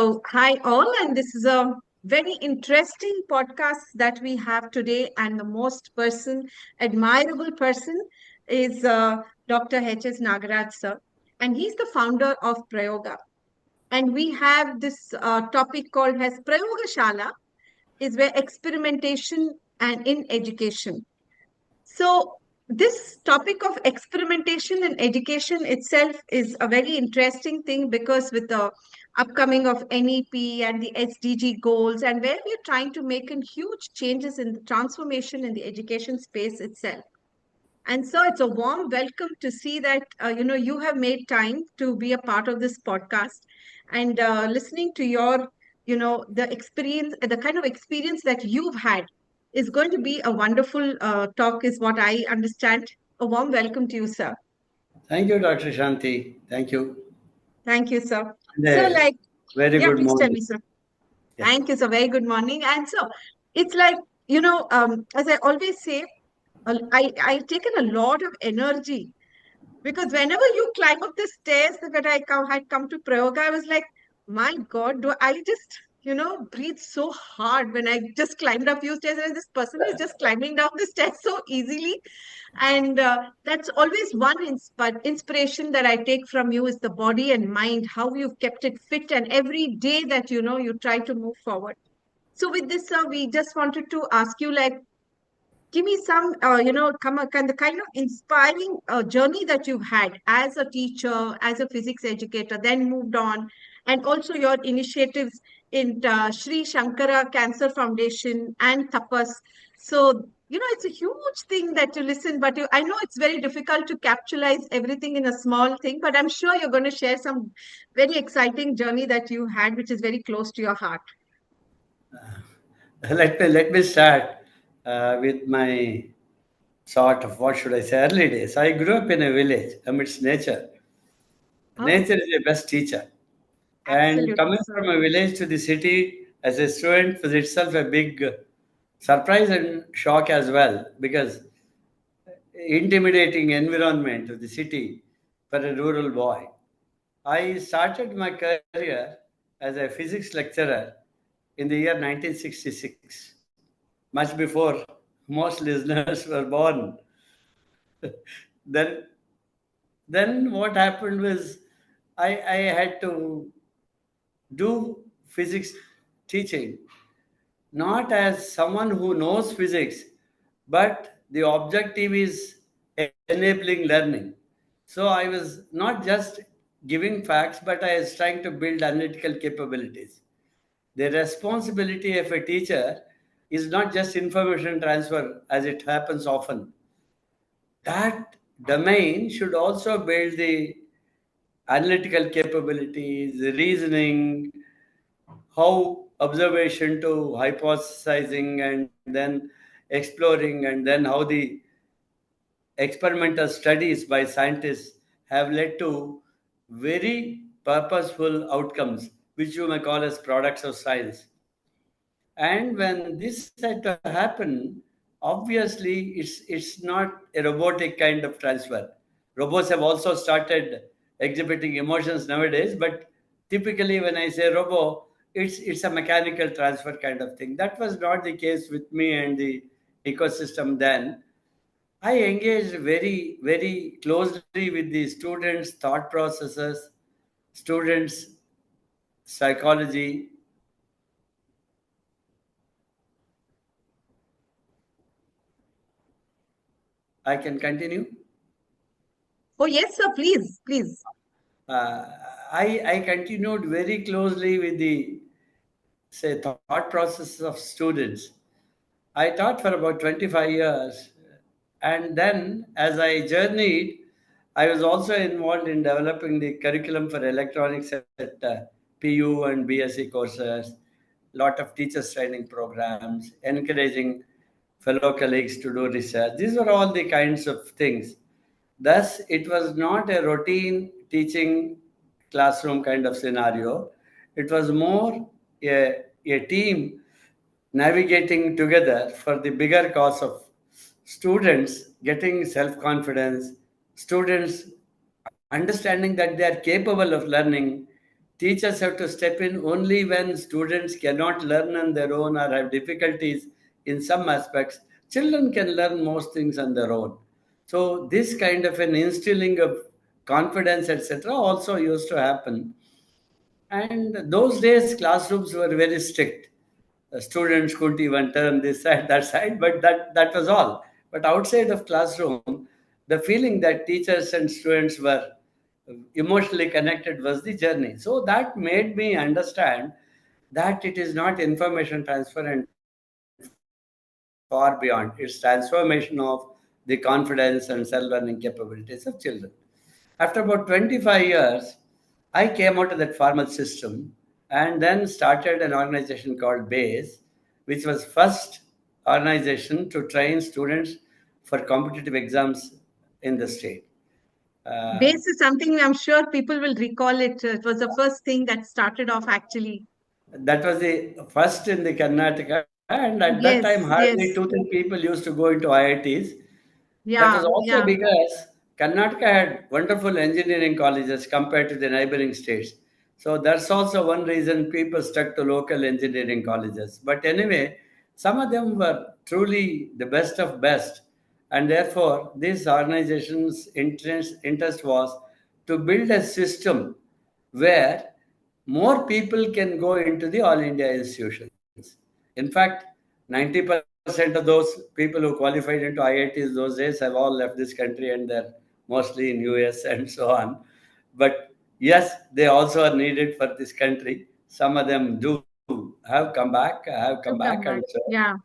So, hi all, and this is a very interesting podcast that we have today. And the most admirable person is Dr. H.S. Nagaraj sir, and he's the founder of Prayoga. And we have this topic called as Prayogashala, is where experimentation and in education. So, this topic of experimentation in education itself is a very interesting thing because with the upcoming of NEP and the SDG goals, and where we are trying to make huge changes in the transformation in the education space itself. And so it's a warm welcome to see that you have made time to be a part of this podcast and listening to your the experience, the kind of experience that you've had is going to be a wonderful talk, is what I understand. A warm welcome to you, sir. Thank you, Dr. Shanti. Thank you. Thank you, sir. And So, a very yeah, good please tell morning. me, sir. Yeah. Thank you, sir. Very good morning. And so it's like, as I always say, I've taken a lot of energy. Because whenever you climb up the stairs that had come to Prayoga, I was like, my God, do I just, breathe so hard when I just climbed up few stairs and this person is just climbing down the stairs so easily. And that's always one inspiration that I take from you is the body and mind, how you've kept it fit and every day that, you try to move forward. So with this, we just wanted to ask you, like, give me some the kind of inspiring journey that you've had as a teacher, as a physics educator, then moved on, and also your initiatives in Sri Shankara Cancer Foundation and Tapas. So it's a huge thing that you listen, but I know it's very difficult to capitalize everything in a small thing, but I'm sure you're going to share some very exciting journey that you had, which is very close to your heart. Let me start with my sort of, what should I say, early days. I grew up in a village amidst nature. Oh, Nature is the best teacher. And absolutely, coming sir. from a village to the city as a student was itself a big surprise and shock as well, because intimidating environment of the city for a rural boy. I started my career as a physics lecturer in the year 1966, much before most listeners were born. then, then what happened was I had to do physics teaching, not as someone who knows physics, but the objective is enabling learning. So I was not just giving facts, but I was trying to build analytical capabilities. The responsibility of a teacher is not just information transfer as it happens often. That domain should also build the analytical capabilities, the reasoning, how observation to hypothesizing and then exploring, and then how the experimental studies by scientists have led to very purposeful outcomes, which you may call as products of science. And when this had to happen, obviously it's not a robotic kind of transfer. Robots have also started exhibiting emotions nowadays, but typically when I say robo, it's a mechanical transfer kind of thing. That was not the case with me and the ecosystem then. I engaged very, very closely with the students' thought processes, students' psychology. I can continue. Oh, yes, sir. Please, please. uh, I continued very closely with the, say, thought process of students. I taught for about 25 years. And then, as I journeyed, I was also involved in developing the curriculum for electronics at PU and BSc courses, lot of teachers training programs, encouraging fellow colleagues to do research. These were all the kinds of things. Thus, it was not a routine teaching classroom kind of scenario. It was more a team navigating together for the bigger cause of students getting self confidence, students understanding that they are capable of learning, teachers have to step in only when students cannot learn on their own or have difficulties in some aspects. Children can learn most things on their own. So this kind of an instilling of confidence, etc., also used to happen. And those days, classrooms were very strict. Students couldn't even turn this side, that side, but that was all. But outside of classroom, the feeling that teachers and students were emotionally connected was the journey. So that made me understand that it is not information transfer and far beyond. It's transformation of the confidence and self-learning capabilities of children. After about 25 years, I came out of that formal system and then started an organization called BASE, which was first organization to train students for competitive exams in the state. Uh, Base is something I'm sure people will recall it. It was the first thing that started off actually. that was the first in the Karnataka, and at that time, Yes, hardly two, yes. three people used to go into IITs. That was Yeah, also yeah. because Karnataka had wonderful engineering colleges compared to the neighboring states. So that's also one reason people stuck to local engineering colleges. But anyway, some of them were truly the best of best. And therefore, this organization's interest was to build a system where more people can go into the All India institutions. In fact, 90% of those people who qualified into IITs those days have all left this country and they're mostly in US and so on. But yes, they also are needed for this country. Some of them do have come back To and come so back. Yeah.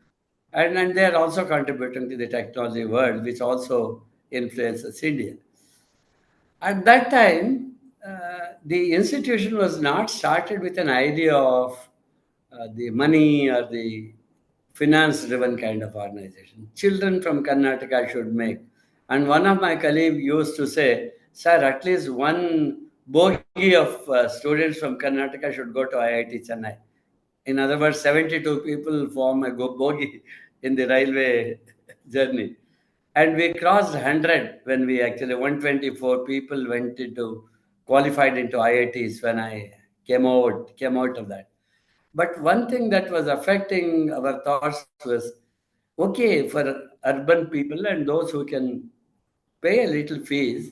and they are also contributing to the technology world, which also influences India. At that time, the institution was not started with an idea of the money or the finance driven kind of organization. Children from Karnataka should make. And one of my colleagues used to say, sir, at least one bogie of students from Karnataka should go to IIT Chennai. In other words, 72 people form a bogie in the railway journey. And we crossed 100 when we actually, 124 people went into, qualified into IITs when I came out of that. But one thing that was affecting our thoughts was okay for urban people and those who can pay a little fees,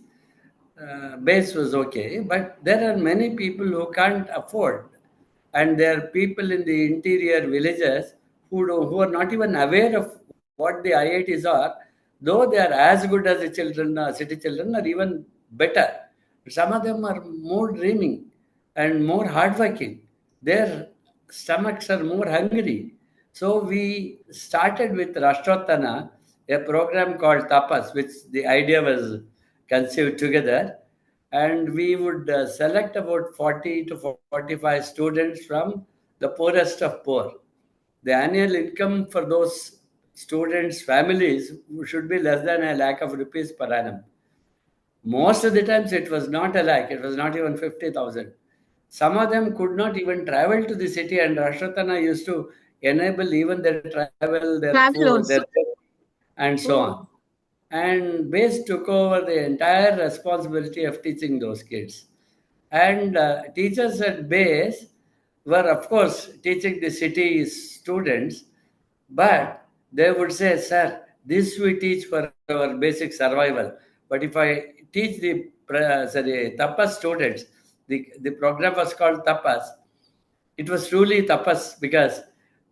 base was okay, but there are many people who can't afford, and there are people in the interior villages who are not even aware of what the IITs are, though they are as good as the children, city children, or even better. Some of them are more dreaming and more hardworking. Their stomachs are more hungry. So we started with Rashtrotana, a program called Tapas, which the idea was conceived together. And we would select about 40 to 45 students from the poorest of poor. The annual income for those students' families should be less than a lakh of rupees per annum. Most of the times it was not a lakh, it was not even 50,000. Some of them could not even travel to the city, and Rashtrotana used to enable even their travel, their Travel food, their also. and so on. Oh, And BASE took over the entire responsibility of teaching those kids. And teachers at BASE were, of course, teaching the city students, but they would say, sir, this we teach for our basic survival. But if I teach the tapas students, the program was called tapas. It was truly tapas because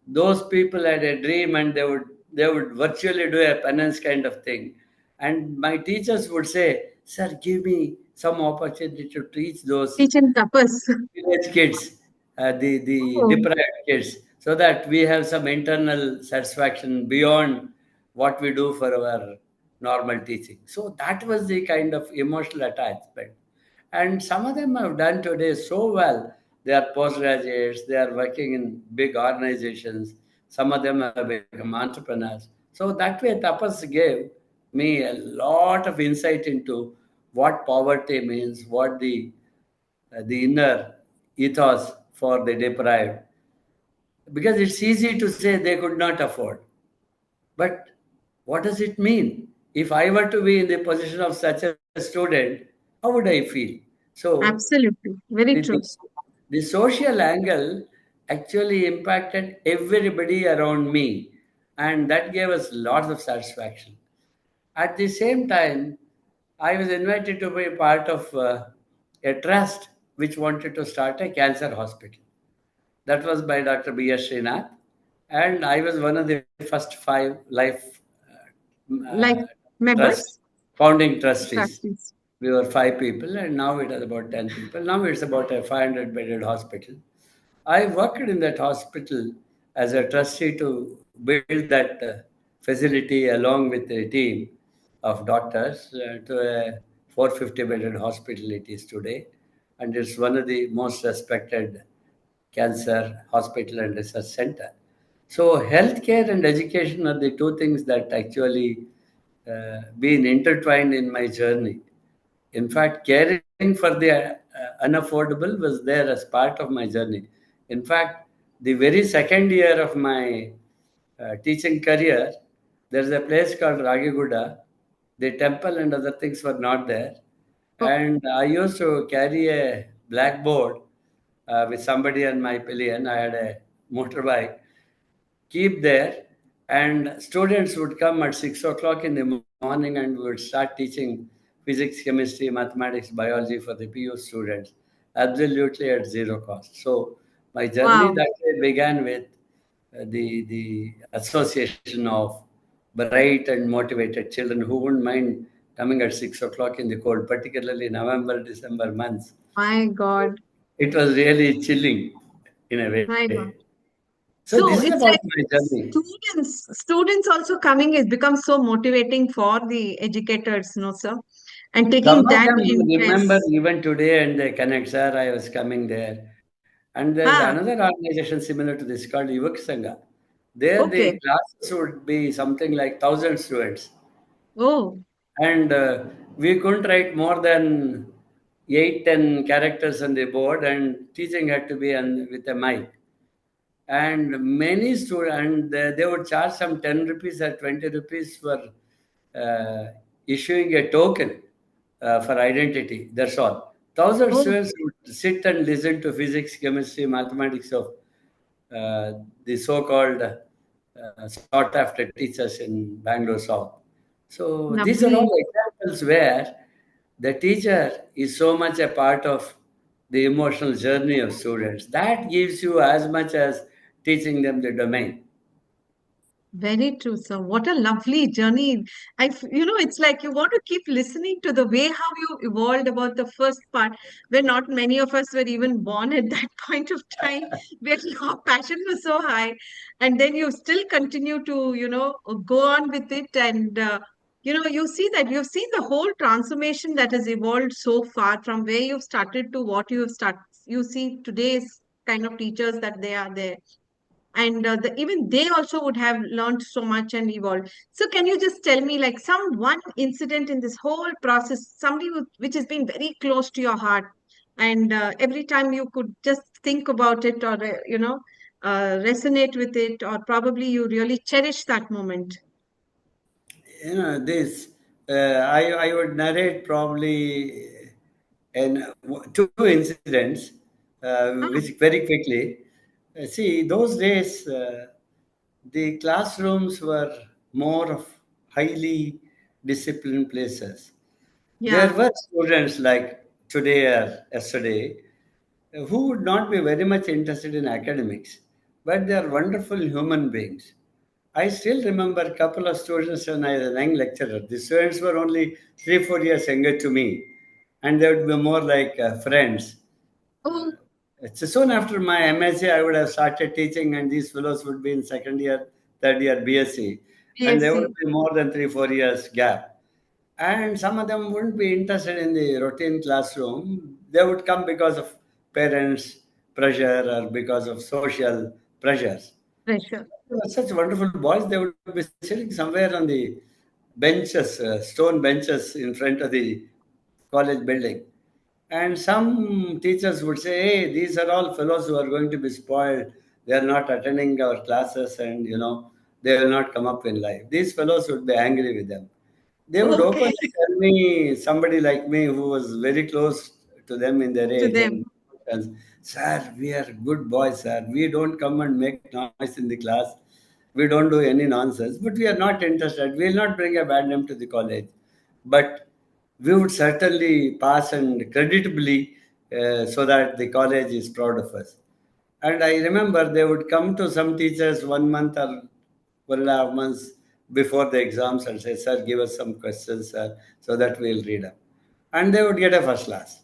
those people had a dream and they would virtually do a penance kind of thing. And my teachers would say, sir, give me some opportunity to teach those teaching tapas. village kids, the Oh, deprived kids, so that we have some internal satisfaction beyond what we do for our normal teaching. So that was the kind of emotional attachment. And some of them have done today so well. They are postgraduates, they are working in big organizations, some of them have become entrepreneurs. So that way, Tapas gave me a lot of insight into what poverty means, what the inner ethos for the deprived. Because it's easy to say they could not afford. But what does it mean? If I were to be in the position of such a student, how would I feel? So absolutely. the, Very the, true. The social angle actually impacted everybody around me, and that gave us lots of satisfaction. At the same time, I was invited to be a part of a trust which wanted to start a cancer hospital. That was by Dr. B.S. Srinath, and I was one of the first five life uh, Like trust members, founding trustees. trustees. We were five people, and now it is about 10 people. Now it's about a 500 bedded hospital. I worked in that hospital as a trustee to build that facility along with a team of doctors to a 450 bedded hospital it is today. And it's one of the most respected cancer hospital and research center. So healthcare and education are the two things that actually been intertwined in my journey. In fact, caring for the unaffordable was there as part of my journey. In fact, the very second year of my teaching career, there's a place called Ragiguda. The temple and other things were not there. Oh, And I used to carry a blackboard with somebody on my pillion. I had a motorbike, keep there, and students would come at 6 o'clock in the morning and would start teaching physics, chemistry, mathematics, biology for the PU students, absolutely at zero cost. So my journey wow. that day began with the association of bright and motivated children who wouldn't mind coming at 6 o'clock in the cold, particularly November, December months. My God. It was really chilling in a way. My God. So this is So about it's my like journey. students also coming has become so motivating for the educators, no, sir? And Some taking of that them remember interest. even today and they connect, sir, I was coming there. And there's Ah, another organization similar to this called Yuvak Sangha. There the okay. classes would be something like 1,000 students. Oh, And we couldn't write more than 8, 10 characters on the board, and teaching had to be with a mic. And many students, and they would charge some 10 rupees or 20 rupees for uh, issuing a token for identity. That's all. Thousand oh, students would sit and listen to physics, chemistry, mathematics of uh, the so-called sought after teachers in Bangalore South. So these are lovely. all examples where the teacher is so much a part of the emotional journey of students. That gives you as much as teaching them the domain. Very true, sir. What a lovely journey. It's like you want to keep listening to the way how you evolved about the first part, where not many of us were even born at that point of time, where your passion was so high. And then you still continue to, go on with it. And, you see that you've seen the whole transformation that has evolved so far from where you've started to what you have started. You see today's kind of teachers that they are there, and even they also would have learned so much and evolved. So can you just tell me like some one incident in this whole process, somebody which has been very close to your heart, and every time you could just think about it, or resonate with it, or probably you really cherish that moment. This I would narrate probably two incidents, which Ah, very quickly. See, those days the classrooms were more of highly disciplined places. There yeah. were students like today or yesterday who would not be very much interested in academics, but they are wonderful human beings. I still remember a couple of students when I was a young lecturer. The students were only 3, 4 years younger to me, and they would be more like friends. Oh, So soon after my MSc, I would have started teaching, and these fellows would be in second year, third year BSc, and there would PSC. be more than 3, 4 years gap. And some of them wouldn't be interested in the routine classroom. They would come because of parents' pressure or because of social pressures. Pressure. They were such wonderful boys. They would be sitting somewhere on the benches, stone benches in front of the college building. And some teachers would say, hey, these are all fellows who are going to be spoiled. They are not attending our classes and, they will not come up in life. These fellows would be angry with them. They would Okay. openly tell me, somebody like me who was very close to them in their To age and them. us, "Sir, we are good boys, sir. We don't come and make noise in the class. We don't do any nonsense, but we are not interested. We will not bring a bad name to the college. But we would certainly pass and creditably so that the college is proud of us." And I remember they would come to some teachers 1 month or 1.5 months before the exams and say, "Sir, give us some questions, sir, so that we'll read them." And they would get a first class.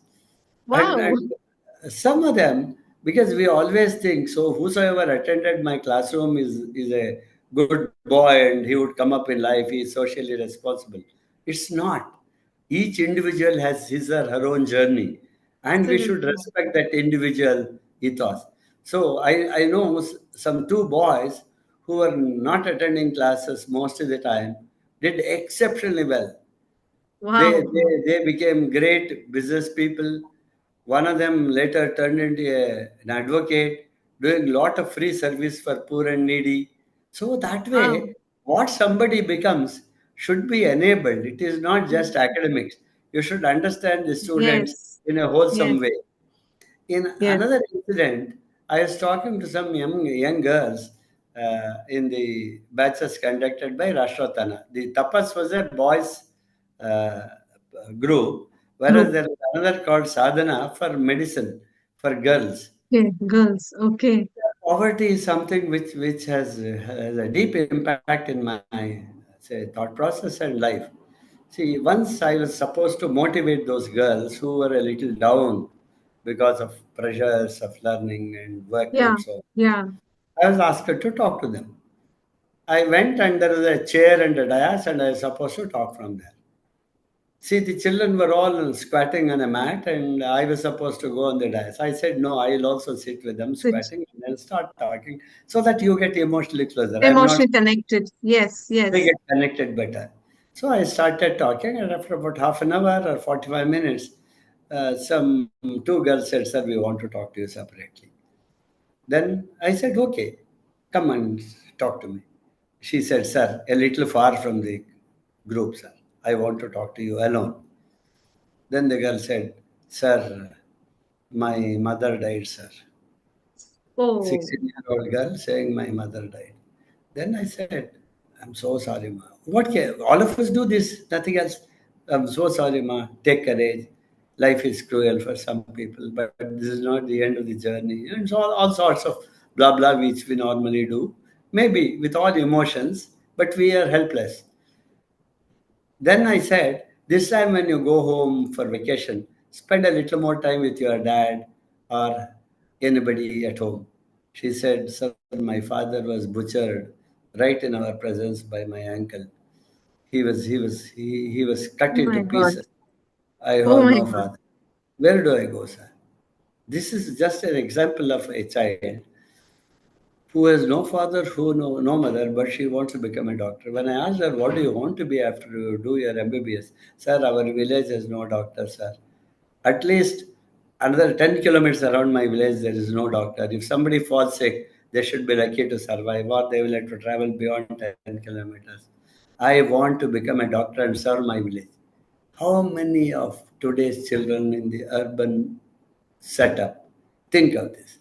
And Wow. some of them, because we always think, so whosoever attended my classroom is a good boy and he would come up in life, he is socially responsible. It's not. Each individual has his or her own journey, and we should Absolutely. respect that individual ethos. So I know some two boys who were not attending classes most of the time did exceptionally well. Wow. They became great business people. One of them later turned into an advocate, doing a lot of free service for poor and needy. So that Wow. way, what somebody becomes should be enabled. It is not just academics. You should understand the students Yes. in a wholesome Yes. way. In Yes. another incident, I was talking to some young girls in the batches conducted by Rashrotana. The Tapas was a boys uh, group, whereas Group. there was another called Sadhana for medicine for girls. Okay. Girls. Okay. Poverty is something has a deep impact in my say thought process and life. See, once I was supposed to motivate those girls who were a little down because of pressures of learning and work Yeah. and so on. Yeah. I was asked to talk to them. I went and there was a chair and a dais, and I was supposed to talk from there. See, the children were all squatting on a mat, and I was supposed to go on the dais. I said, "No, I'll also sit with them Sit. squatting and I'll start talking so that you get emotionally closer. I'm not Emotionally connected. Yes. they Yes. get connected better." So I started talking, and after about half an hour or 45 minutes, some two girls said, "Sir, we want to talk to you separately." Then I said, "Okay, come and talk to me." She said, "Sir, a little far from the group, sir. I want to talk to you alone." Then the girl said, "Sir, my mother died, sir." Oh, 16-year-old girl saying, "My mother died." Then I said, "I'm so sorry, ma. What can all of us do this? Nothing else. I'm so sorry, ma. Take courage. Life is cruel for some people, but this is not the end of the journey." And so all sorts of blah blah which we normally do. Maybe with all emotions, but we are helpless. Then I said, "This time when you go home for vacation, spend a little more time with your dad or anybody at home." She said, "Sir, my father was butchered right in our presence by my uncle. He was cut oh into my God. pieces. I Oh have my no God. father. Where do I go, sir?" This is just an example of a child who has no father, no mother, but she wants to become a doctor. When I asked her, "What do you want to be after you do your MBBS?" "Sir, our village has no doctor, sir. At least another 10 kilometers around my village, there is no doctor. If somebody falls sick, they should be lucky to survive, or they will have to travel beyond 10 kilometers. I want to become a doctor and serve my village." How many of today's children in the urban setup think of this?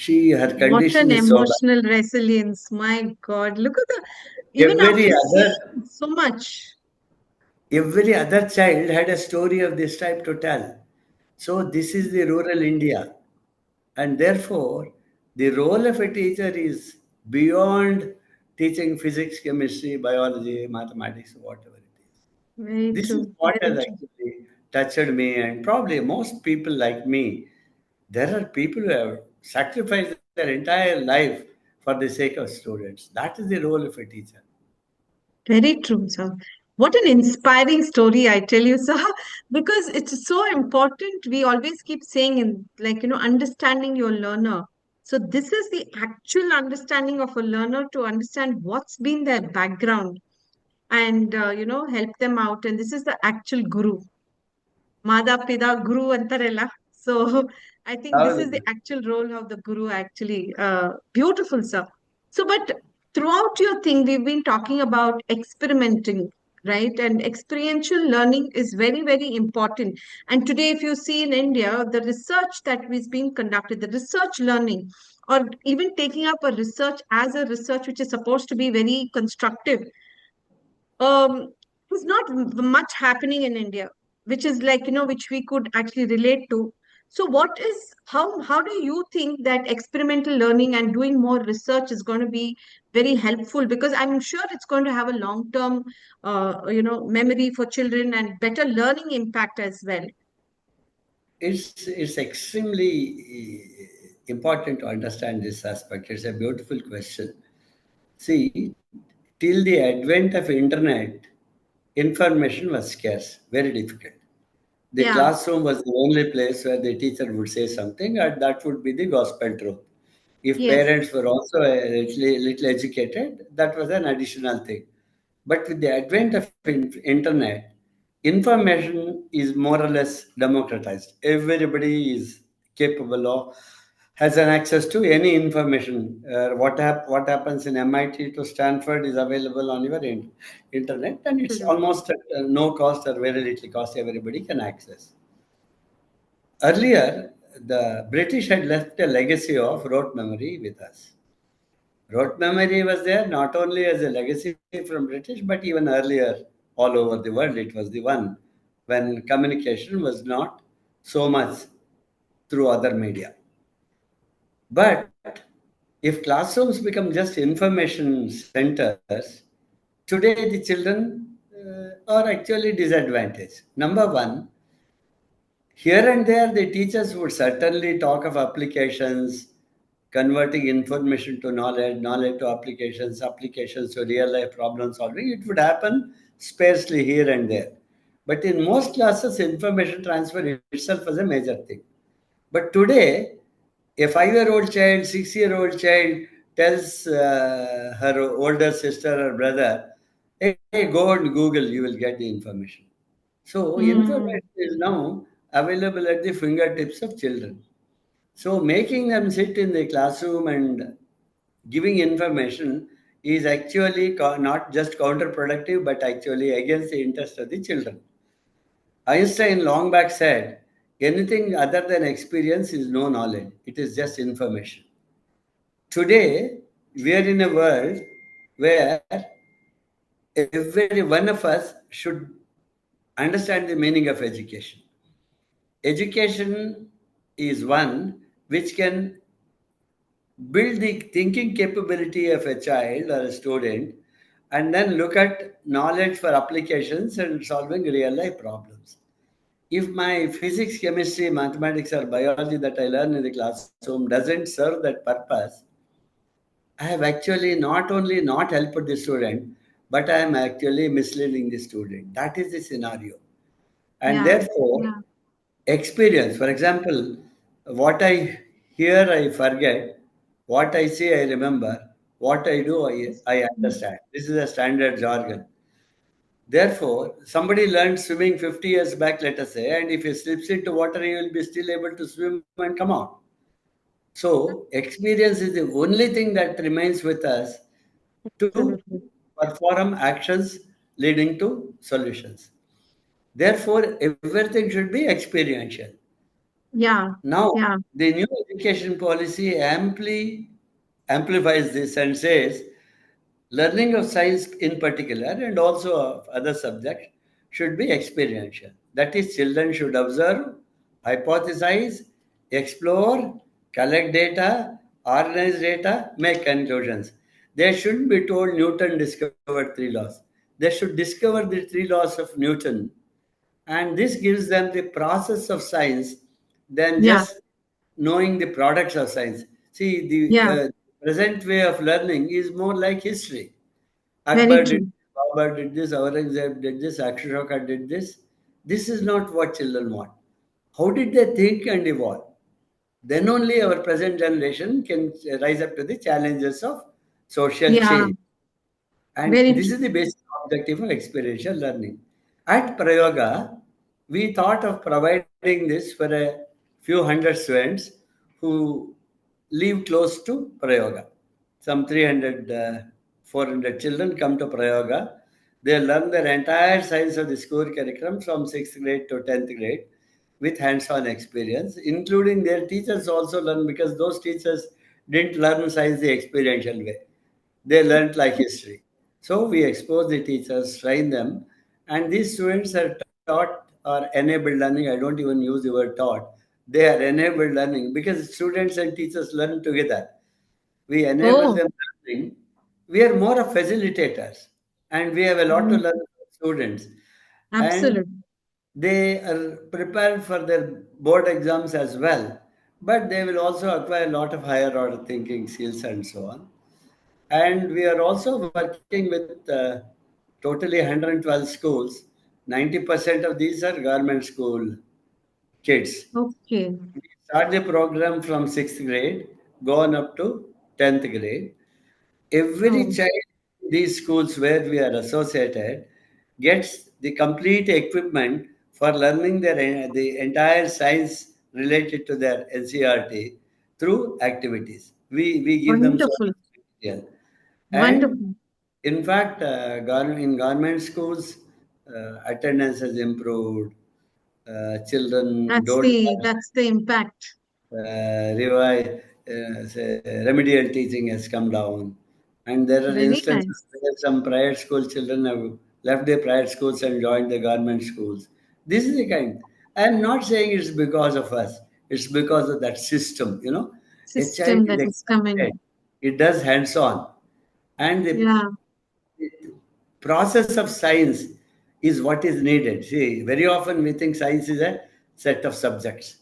Her What an condition is so bad. emotional resilience. My God. Look at the, even Every after other seeing so much. every other child had a story of this type to tell. So this is the rural India, and therefore the role of a teacher is beyond teaching physics, chemistry, biology, mathematics, whatever it is. Very This is true. what Very has true. actually touched me, and probably most people like me. There are people who have sacrificed their entire life for the sake of students. That is the role of a teacher. Very true, sir. What an inspiring story, I tell you, sir. Because it's so important. We always keep saying, in like, understanding your learner. So, this is the actual understanding of a learner to understand what's been their background and, help them out. And this is the actual guru. Mada Pida Guru Antarella. So, I think this is the How's actual role of the guru, actually. Beautiful, sir. So, but throughout your thing, we've been talking about experimenting. right? And experiential learning is very, very important. And today, if you see in India, the research that is being conducted, the research learning, or even taking up a research as a research which is supposed to be very constructive, there's not much happening in India, which is like, which we could actually relate to. So how do you think that experimental learning and doing more research is going to be very helpful? Because I'm sure it's going to have a long-term, memory for children and better learning impact as well. It's extremely important to understand this aspect. It's a beautiful question. See, till the advent of internet, information was scarce, very difficult. The Yeah. classroom was the only place where the teacher would say something, and that would be the gospel truth. If Yes. parents were also a little educated, that was an additional thing. But with the advent of internet, information is more or less democratized. Everybody is capable of has an access to any information. What happens in MIT to Stanford is available on your internet, and it's Absolutely. almost at no cost or very little cost. Everybody can access. Earlier, the British had left a legacy of rote memory with us. Rote memory was there not only as a legacy from British, but even earlier all over the world. It was the one when communication was not so much through other media. But if classrooms become just information centers, today the children are actually disadvantaged. Number one, here and there, the teachers would certainly talk of applications, converting information to knowledge, knowledge to applications, applications to real life problem solving. It would happen sparsely here and there. But in most classes, information transfer itself was a major thing. But today, a 5-year-old child, 6-year-old child tells her older sister or brother, hey, go on Google, you will get the information. So Mm. information is now available at the fingertips of children. So making them sit in the classroom and giving information is actually not just counterproductive, but actually against the interest of the children. Einstein long back said, anything other than experience is no knowledge, it is just information. Today, we are in a world where every one of us should understand the meaning of education. Education is one which can build the thinking capability of a child or a student and then look at knowledge for applications and solving real life problems. If my physics, chemistry, mathematics, or biology that I learn in the classroom doesn't serve that purpose, I have actually not only not helped the student, but I am actually misleading the student. That is the scenario. And Yeah. therefore, experience, for example, what I hear, I forget, what I see, I remember, what I do, I understand. This is a standard jargon. Therefore, somebody learned swimming 50 years back, let us say, and if he slips into water, he will be still able to swim and come out. So, experience is the only thing that remains with us to Absolutely. perform actions leading to solutions. Therefore, everything should be experiential. Yeah. Now, Yeah. the new education policy amply amplifies this and says learning of science in particular and also of other subjects should be experiential. That is, children should observe, hypothesize, explore, collect data, organize data, make conclusions. They shouldn't be told Newton discovered three laws. They should discover the three laws of Newton, and this gives them the process of science than Yeah. just knowing the products of science. See, the Yeah. present way of learning is more like history. Very Akbar did true. this, Babur did this, Aurangzeb did this, Akshoka did this. This is not what children want. How did they think and evolve? Then only our present generation can rise up to the challenges of social Yeah. change. And Very this is true. the basic objective of experiential learning. At Prayoga, we thought of providing this for a few hundred students who live close to Prayoga. Some 300, 400 children come to Prayoga. They learn their entire science of the school curriculum from 6th grade to 10th grade with hands-on experience, including their teachers also learn because those teachers didn't learn science the experiential way. They learned like history. So we expose the teachers, train them, and these students are taught or enabled learning. I don't even use the word taught. They are enabled learning because students and teachers learn together. We enable Oh, them learning. We are more of facilitators, and we have a lot to mm, learn from students. And absolutely. they are prepared for their board exams as well, but they will also acquire a lot of higher order thinking skills and so on. And we are also working with totally 112 schools. 90% of these are government school kids. Okay. We start the program from 6th grade, go on up to 10th grade. Every Oh, child in these schools where we are associated gets the complete equipment for learning the entire science related to their NCRT through activities. We give them so wonderful. much material. And Wonderful. in fact, in government schools, attendance has improved. Children don't That's the impact. remedial teaching has come down. And there are Very instances nice. where some private school children have left their private schools and joined the government schools. This is the kind. I am not saying it's because of us, it's because of that system. A child System is that is excited, coming. it does hands on. And Yeah, the process of science is what is needed. See, very often we think science is a set of subjects.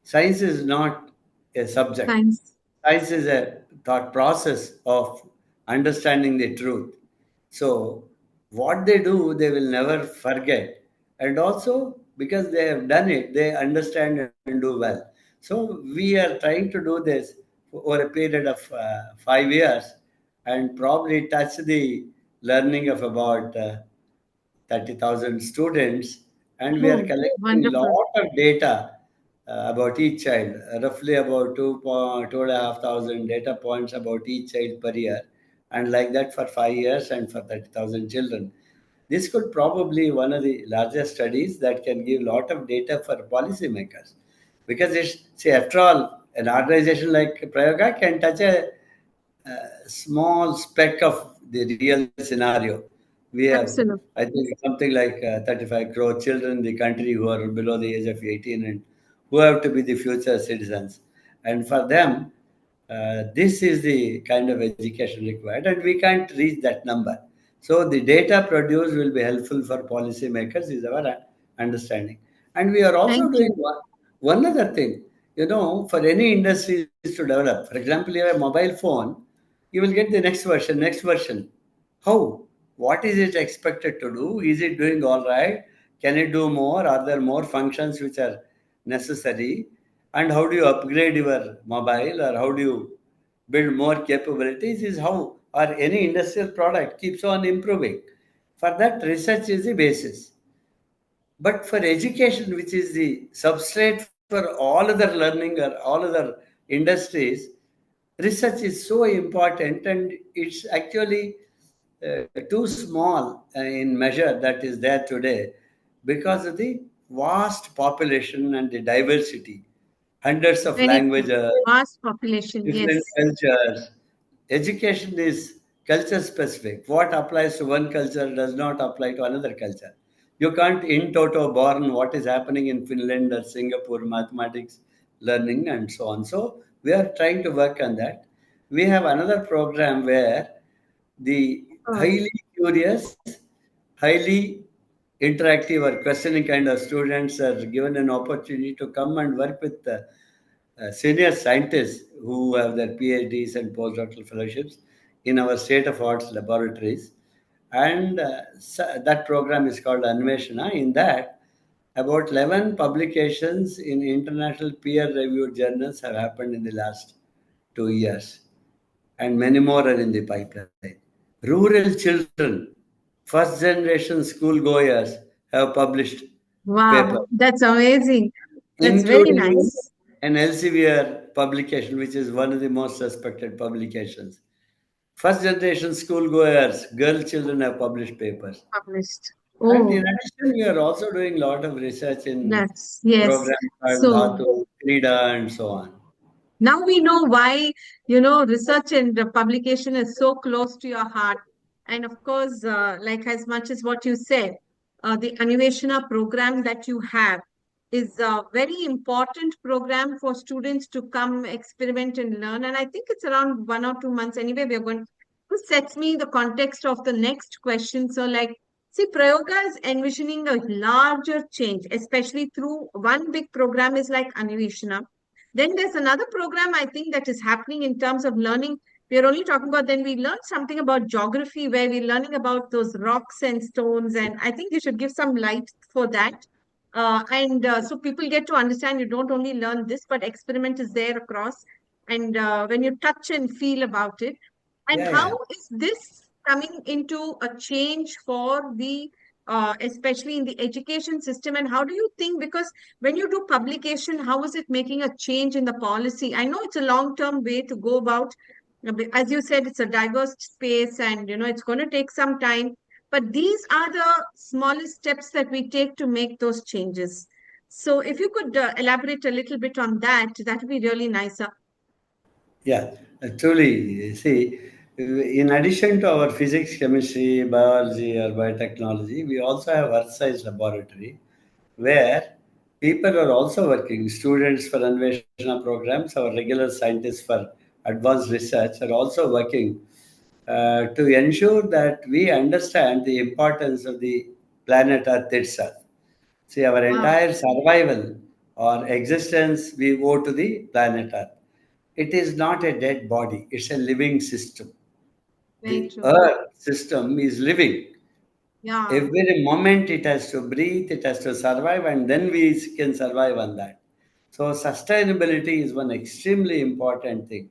Science is not a subject. science. Science is a thought process of understanding the truth. So, what they do, they will never forget. And also, because they have done it, they understand and do well. So, we are trying to do this over a period of 5 years and probably touch the learning of about 30,000 students, and we are Oh, collecting wonderful. lot of data about each child, roughly about 2,500 data points about each child per year, and like that for 5 years and for 30,000 children. This could probably one of the largest studies that can give lot of data for policymakers, because it's see after all an organization like Prayoga can touch a small speck of the real scenario. We have, I Absolutely. think, something like 35 crore children in the country who are below the age of 18 and who have to be the future citizens. And for them, this is the kind of education required, and we can't reach that number. So the data produced will be helpful for policymakers, is our understanding. And we are also Thank doing you. one other thing. For any industries to develop, for example, you have a mobile phone, you will get the next version. How? What is it expected to do? Is it doing all right? Can it do more? Are there more functions which are necessary? And how do you upgrade your mobile, or how do you build more capabilities? Is how or any industrial product keeps on improving. For that, research is the basis. But for education, which is the substrate for all other learning or all other industries, research is so important, and it's actually too small in measure that is there today because of the vast population and the diversity, hundreds of Very true. languages, Vast population. different Yes. cultures. Education is culture specific. What applies to one culture does not apply to another culture. You can't in toto born what is happening in Finland or Singapore mathematics learning and so on. So we are trying to work on that. We have another program where the Oh, highly curious, highly interactive or questioning kind of students are given an opportunity to come and work with senior scientists who have their PhDs and postdoctoral fellowships in our state of arts laboratories. And that program is called Anveshana. In that, about 11 publications in international peer reviewed journals have happened in the last 2 years, and many more are in the pipeline. Rural children, first generation schoolgoers have published papers, wow. That's amazing. That's very including nice. an Elsevier publication, which is one of the most respected publications. First generation school goers, girl children have published papers. Published. And Oh, in addition, we are also doing a lot of research in that's yes. programs called So Dhatu, Krida, and so on. now we know why, research and publication is so close to your heart. And of course, like as much as what you said, the Anveshana program that you have is a very important program for students to come experiment and learn. And I think it's around 1 or 2 months. Anyway, we're going this sets me the context of the next question. So, like, see, Prayoga is envisioning a larger change, especially through one big program is like Anveshana. Then there's another program I think that is happening in terms of learning. We are only talking about, then we learned something about geography where we're learning about those rocks and stones. And I think you should give some light for that. And so people get to understand you don't only learn this, but experiment is there across. And when you touch and feel about it. And Yeah, how yeah. is this coming into a change for the, especially in the education system? And how do you think, because when you do publication, how is it making a change in the policy? I know it's a long-term way to go about. As you said, it's a diverse space and, it's going to take some time. But these are the smallest steps that we take to make those changes. So if you could elaborate a little bit on that, that would be really nice. Yeah, truly. See, in addition to our physics, chemistry, biology, or biotechnology, we also have Earth Science Laboratory where people are also working. Students for Anveshana programs, our regular scientists for advanced research are also working to ensure that we understand the importance of the planet Earth itself. See, our Wow, entire survival or existence we owe to the planet Earth. It is not a dead body, it's a living system. very The true. Earth system is living. Yeah, Every moment it has to breathe, it has to survive, and then we can survive on that. So, sustainability is one extremely important thing.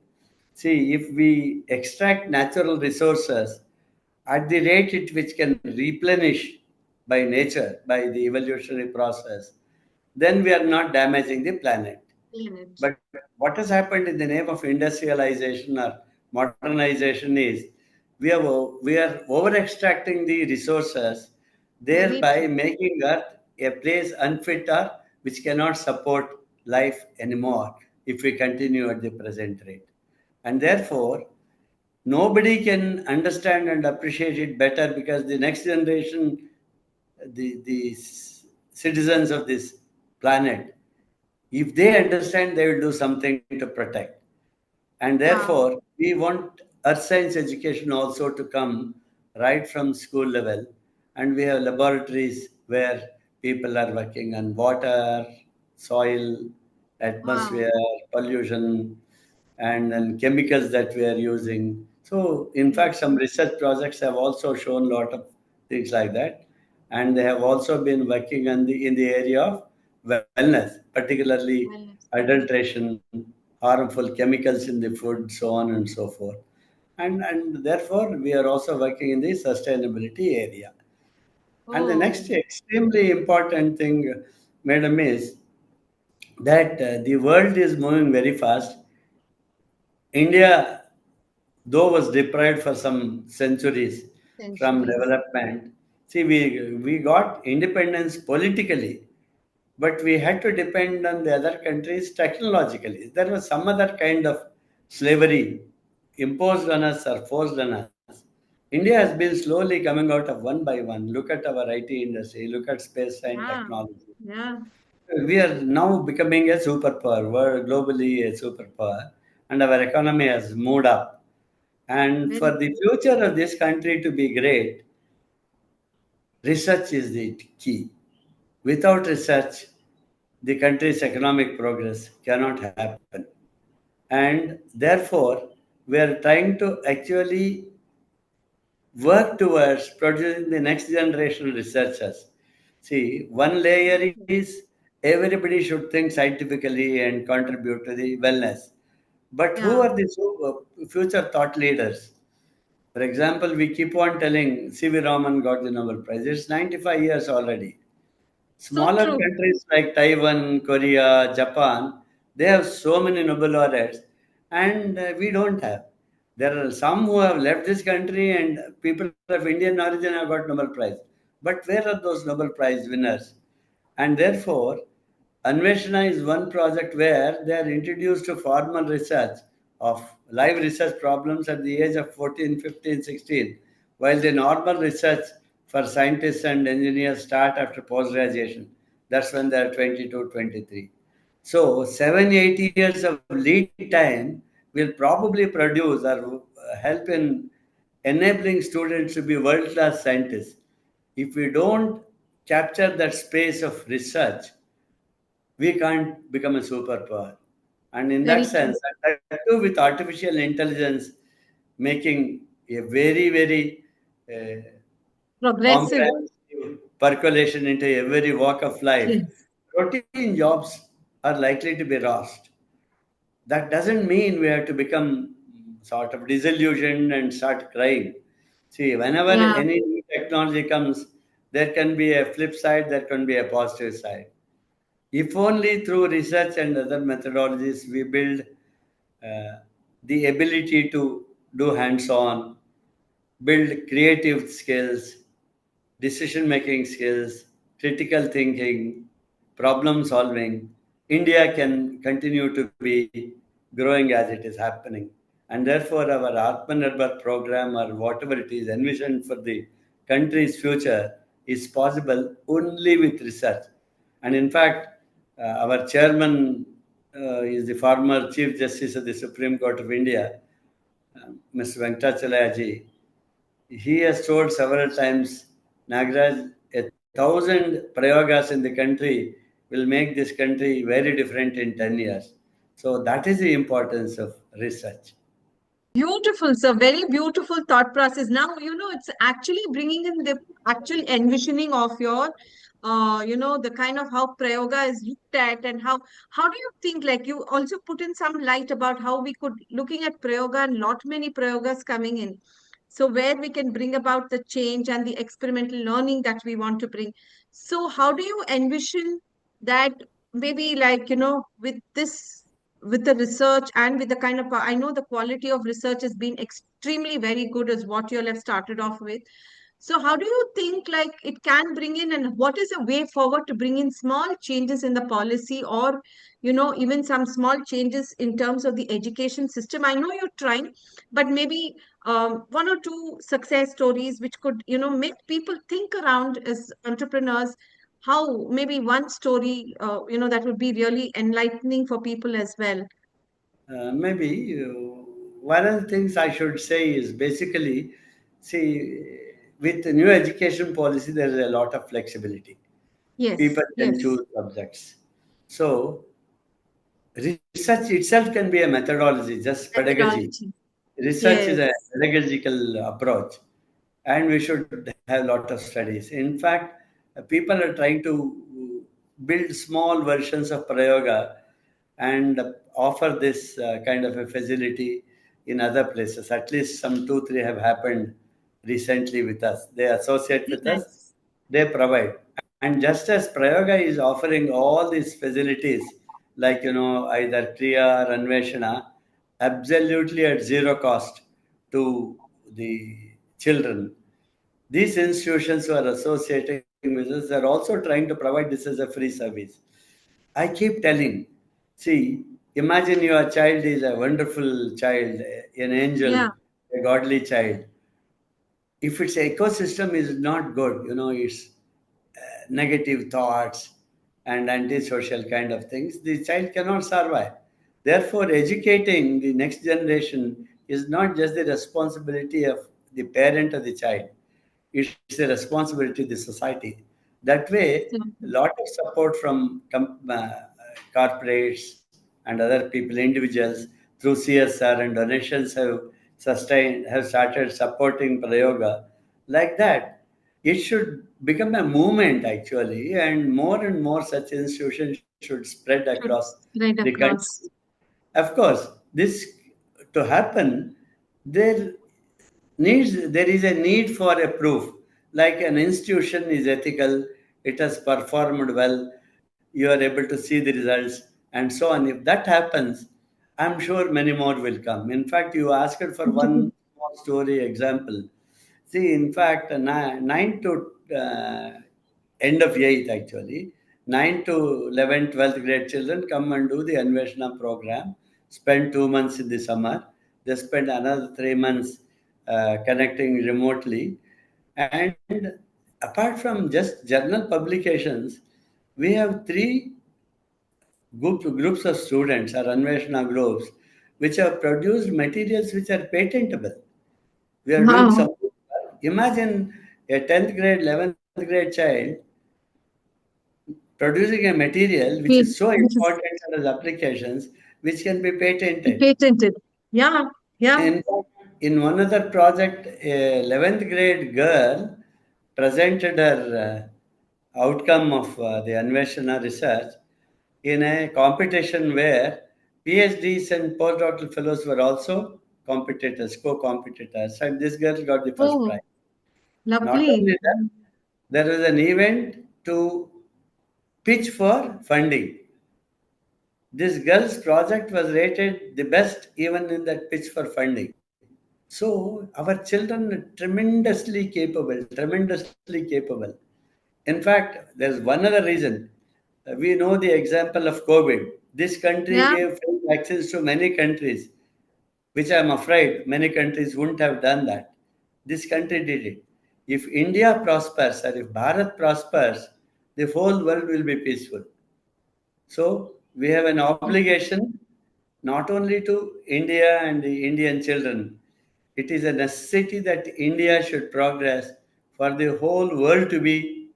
See, if we extract natural resources at the rate at which can replenish by nature, by the evolutionary process, then we are not damaging the planet. planet. But what has happened in the name of industrialization or modernization is we are over extracting the resources, Very thereby true. making Earth a place unfit or which cannot support life anymore if we continue at the present rate. And therefore, nobody can understand and appreciate it better because the next generation, the citizens of this planet, if they understand, they will do something to protect. And Yeah. therefore, we want earth science education also to come right from school level. And we have laboratories where people are working on water, soil, Wow. atmosphere, pollution, and then chemicals that we are using. So, in Yes. fact, some research projects have also shown a lot of things like that. And they have also been working on the in the area of wellness, particularly Well, adulteration, harmful chemicals in the food, so on and so forth. And therefore, we are also working in the sustainability area. And the next oh, extremely important thing, madam, is that the world is moving very fast. India, though, was deprived for some centuries from centuries. development. See, we got independence politically, but we had to depend on the other countries technologically. There was some other kind of slavery imposed on us or forced on us. India has been slowly coming out of one by one. Look at our IT industry, look at space and Yeah. technology. Yeah. We are now becoming a superpower. We're globally a superpower, and our economy has moved up. And for Very the future of this country to be great, research is the key. Without research, the country's economic progress cannot happen. And therefore, we are trying to actually work towards producing the next generation researchers. See, one layer is everybody should think scientifically and contribute to the wellness. But who yeah. are the future thought leaders? For example, we keep on telling C.V. Raman got the Nobel Prize. It's 95 years already. So Smaller true. countries like Taiwan, Korea, Japan, they have so many Nobel laureates, and we don't have. There are some who have left this country and people of Indian origin have got Nobel Prize. But where are those Nobel Prize winners? And therefore, Anveshana is one project where they are introduced to formal research of live research problems at the age of 14, 15, 16, while the normal research for scientists and engineers start after post graduation. That's when they are 22, 23. So 7, 8 years of lead time will probably produce or help in enabling students to be world class scientists. If we don't capture that space of research, we can't become a superpower. And in that Very true. sense, and that too with artificial intelligence making a very, very uh, Progressive. comprehensive percolation into every walk of life, Yes. routine jobs are likely to be lost. That doesn't mean we have to become sort of disillusioned and start crying. See, whenever Yeah. any new technology comes, there can be a flip side, there can be a positive side. If only through research and other methodologies we build uh, the ability to do hands on, build creative skills, decision making skills, critical thinking, problem solving, India can continue to be growing as it is happening. And therefore, our Atmanirbhar program or whatever it is envisioned for the country's future is possible only with research. And in fact, our chairman is the former Chief Justice of the Supreme Court of India, Mr. Venkatachalaya. He has told several times, Nagaraj, 1,000 Prayogas in the country will make this country very different in 10 years. So that is the importance of research. Beautiful, sir. Very beautiful thought process. Now, it's actually bringing in the actual envisioning of your, the kind of how Prayoga is looked at, and how do you think, like you also put in some light about how we could, looking at Prayoga and lot many Prayogas coming in. So where we can bring about the change and the experimental learning that we want to bring. So how do you envision that maybe like, with this, with the research and with the kind of, I know the quality of research has been extremely very good as what you all have started off with. So how do you think like it can bring in, and what is a way forward to bring in small changes in the policy, or even some small changes in terms of the education system? I know you're trying, but maybe one or two success stories which could make people think around as entrepreneurs, how maybe one story that would be really enlightening for people as well. Maybe one of the things I should say is basically, see, with the new education policy, there is a lot of flexibility. Yes, People can yes. choose subjects. So research itself can be a methodology, just pedagogy. Methodology. Research is a Yes. pedagogical approach, and we should have a lot of studies. In fact, people are trying to build small versions of Prayoga and offer this kind of a facility in other places. At least some two, three have happened recently with us. They associate Very with us, nice. they provide. And just as Prayoga is offering all these facilities, like, either Kriya or Anveshana, absolutely at zero cost to the children, these institutions who are associating with us are also trying to provide this as a free service. I keep telling, see, imagine your child is a wonderful child, an angel, Yeah. a godly child. If its ecosystem is not good, it's negative thoughts and antisocial kind of things, the child cannot survive. Therefore, educating the next generation is not just the responsibility of the parent or the child, it's a responsibility of the society. That way, a Exactly. lot of support from corporates and other people, individuals, through CSR and donations have started supporting Prayoga. Like that, it should become a movement actually, and more such institutions should spread across Should the spread country. across. Of course, this to happen, there there is a need for a proof. Like an institution is ethical, it has performed well, you are able to see the results, and so on. If that happens, I'm sure many more will come. In fact, you asked for one small story example. See, in fact, 9 to end of 8th actually, 9 to 11th, 12th grade children come and do the Anveshana program, spend 2 months in the summer. They spend another 3 months connecting remotely. And apart from just journal publications, we have three groups of students or Anveshana groups which have produced materials which are patentable. We are doing Wow. some. Imagine a 10th grade, 11th grade child producing a material which is so Which is important for its applications, which can be patented. patented. Yeah, yeah. In fact, in one other project, a 11th grade girl presented her outcome of the Anveshana research in a competition where PhDs and postdoctoral fellows were also competitors, co-competitors, and this girl got the first Oh, prize. Not lovely. only that, there was an event to pitch for funding. This girl's project was rated the best even in that pitch for funding. So our children are tremendously capable. In fact, there's one other reason. We know the example of COVID. This country Yeah. gave free vaccines to many countries, which I'm afraid many countries wouldn't have done that. This country did it. If India prospers or if Bharat prospers, the whole world will be peaceful. So we have an obligation not only to India and the Indian children. It is a necessity that India should progress for the whole world to be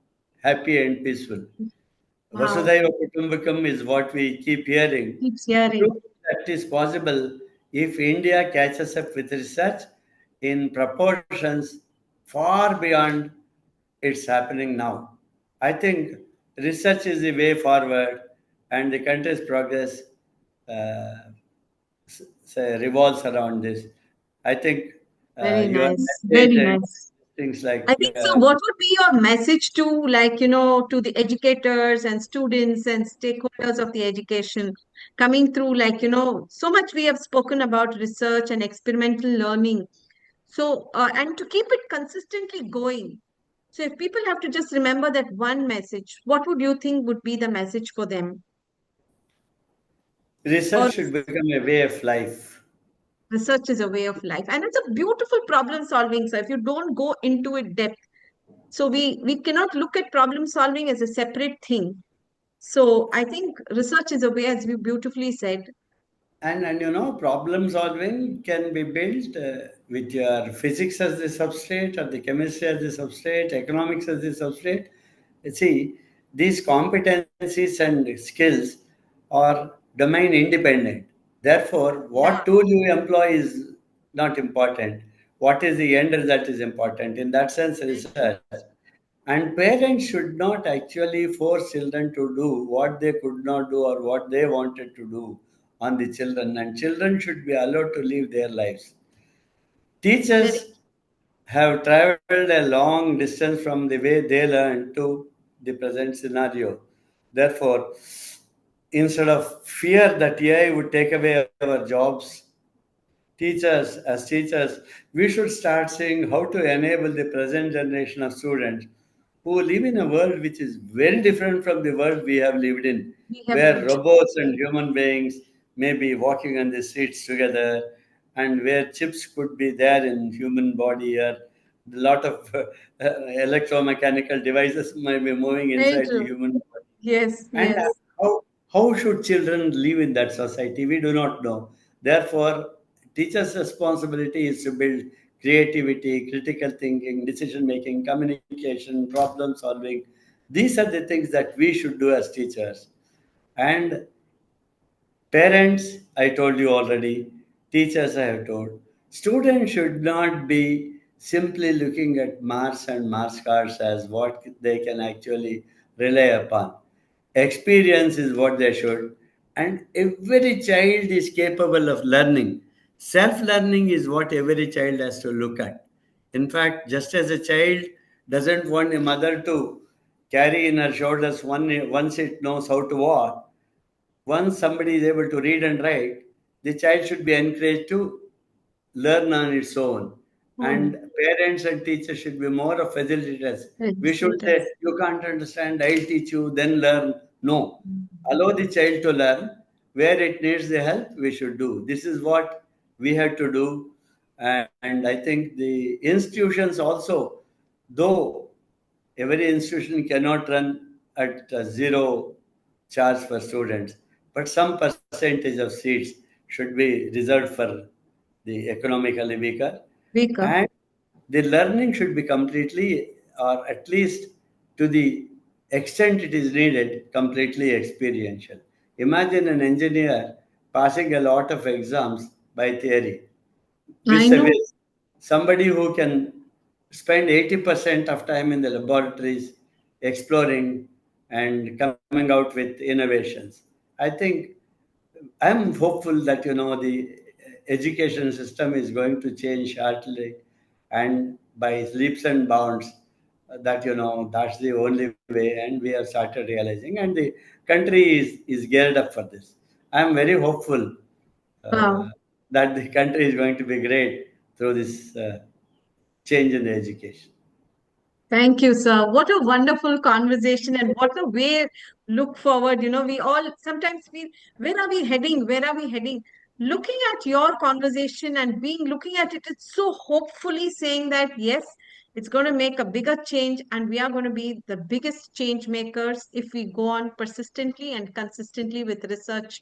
happy and peaceful. Wow. Vasudhaiva Kutumbakam is what we keep hearing. Keeps hearing. Proof that is possible if India catches up with research in proportions far beyond it's happening now. I think research is the way forward, and the country's progress uh, revolves around this. I think Very your nice. message Very and nice. things I like think so. What would be your message to, like, to the educators and students and stakeholders of the education coming through, like, so much we have spoken about research and experimental learning. So, and to keep it consistently going. So, if people have to just remember that one message, what would you think would be the message for them? Or research should become a way of life. research is a way of life, and it's a beautiful problem solving. So, if you don't go into it depth, so we cannot look at problem solving as a separate thing. So I think research is a way, as you beautifully said. And problem solving can be built with your physics as the substrate or the chemistry as the substrate, economics as the substrate. See, these competencies and skills are domain independent. Therefore, Yeah, what tool you employ is not important. What is the end result is important. In that sense, very research. true. And parents should not actually force children to do what they could not do or what they wanted to do on the children. And children should be allowed to live their lives. Very Teachers have traveled a long distance from the way they learn to the present scenario. Therefore, instead of fear that AI would take away our jobs, teachers, we should start seeing how to enable the present generation of students who live in a world which is very different from the world we have lived in, we have where lived. robots and human beings may be walking on the streets together, and where chips could be there in human body, or a lot of electromechanical devices may be moving Very inside the true. human body. Yes, And yes. how should children live in that society? We do not know. Therefore, teachers' responsibility is to build creativity, critical thinking, decision making, communication, problem solving. These are the things that we should do as teachers. And parents, I told you already. Teachers, I have told. Students should not be simply looking at marks and marks cards as what they can actually rely upon. Experience is what they should. And every child is capable of learning. Self learning is what every child has to look at. In fact, just as a child doesn't want a mother to carry in her shoulders once it knows how to walk, once somebody is able to read and write, the child should be encouraged to learn on its own. And Hmm. parents and teachers should be more of facilitators. We should say, Educators. you can't understand, I'll teach you, then learn. No. Hmm. Allow the child to learn. Where it needs the help, we should do. This is what we have to do. And I think the institutions also, though every institution cannot run at zero charge for students, but some percentage of seats should be reserved for the economically weaker, Weaker. and the learning should be completely, or at least to the extent it is needed, completely experiential. Imagine an engineer passing a lot of exams by theory, I vis a know. vis somebody who can spend 80% of time in the laboratories exploring and coming out with innovations. I think I'm hopeful that the education system is going to change shortly, and by leaps and bounds. That that's the only way, and we have started realizing, and the country is geared up for this. I'm very hopeful uh, Wow. that the country is going to be great through this change in the education. Thank you, sir. What a wonderful conversation, and what a way look forward. We all sometimes feel, where are we heading? Where are we heading? Looking at your conversation and being looking at it, it's so hopefully saying that yes, it's going to make a bigger change, and we are going to be the biggest change makers if we go on persistently and consistently with research.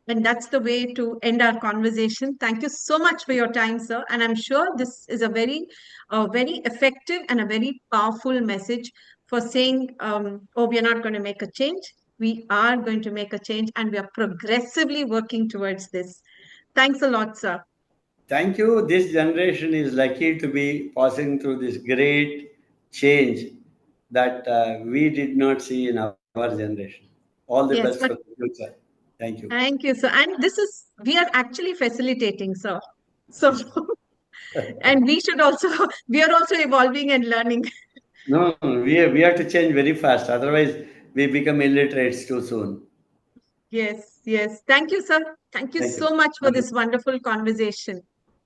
And that's the way to end our conversation. Thank you so much for your time, sir. And I'm sure this is very effective and a very powerful message for saying, oh, we are not going to make a change. We are going to make a change, and we are progressively working towards this. Thanks a lot, sir. Thank you. This generation is lucky to be passing through this great change that we did not see in our generation. All the best for Yes, the but future. Thank you. thank you, sir. And we are actually facilitating, sir. So, and we should also, we are also evolving and learning. No, we have to change very fast. Otherwise, we become illiterates too soon. Yes, yes. Thank you, sir. Thank you Thank you. so much for this Wonderful. wonderful conversation.